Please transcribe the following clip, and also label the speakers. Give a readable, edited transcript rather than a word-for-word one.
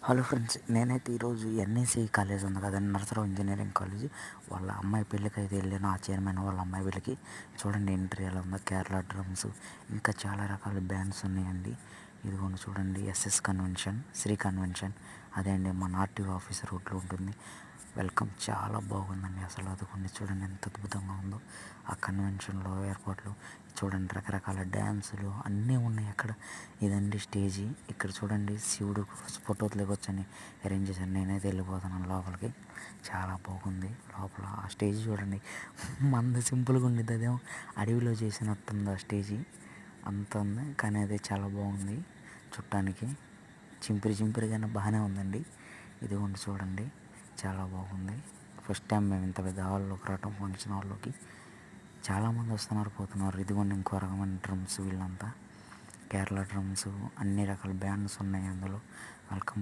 Speaker 1: Hello friends, నేనైతే ఈరోజు NIC college ఉంది కదండి, నరసరావు ఇంజనీరింగ్ కాలేజ్. వాళ్ళ అమ్మాయి పెళ్ళికి అయితే వెళ్ళాను. ఆ చైర్మన్ వాళ్ళ అమ్మాయి పెళ్ళికి. చూడండి ఎంట్రీ ఎలా ఉందో. కేరళ డ్రమ్స్, ఇంకా చాలా రకాల బ్యాండ్స్ ఉన్నాయండి. ఇదిగోండి చూడండి, ఎస్ఎస్ కన్వెన్షన్, శ్రీ కన్వెన్షన్. అదే అండి మన ఆర్టీఓ ఆఫీస్ రోడ్లో ఉంటుంది. వెల్కమ్ చాలా బాగుందండి. అసలు అదిగోండి చూడండి ఎంత అద్భుతంగా ఉందో. ఆ కన్వెన్షన్లో ఏర్పాట్లు చూడండి, రకరకాల డ్యాన్సులు అన్నీ ఉన్నాయి అక్కడ. ఇదండి స్టేజీ. ఇక్కడ చూడండి శివుడు ఫోటోలు దిగొచ్చని అరేంజ్ చేశాను. నేనైతే వెళ్ళిపోతున్నాను లోపలికి. చాలా బాగుంది లోపల. ఆ స్టేజ్ చూడండి, మంది సింపుల్గా ఉండేది, అదేమో అడవిలో చేసినట్టుంది ఆ స్టేజీ. అంత ఉంది కానీ అది చాలా బాగుంది చుట్టానికి. చింపిరిగానే బాగానే ఉందండి. ఇదిగోండి చూడండి, చాలా బాగుంది. ఫస్ట్ టైం మేము ఇంత పెద్ద హాల్లోకి రావటం, ఫంక్షన్ హాల్లోకి. చాలామంది వస్తున్నారు పోతున్నారు. ఇదిగోండి ఇంకో రకమైన డ్రమ్స్. వీళ్ళంతా కేరళ డ్రమ్స్, అన్ని రకాల బ్యాండ్స్ ఉన్నాయి అందులో. వెల్కమ్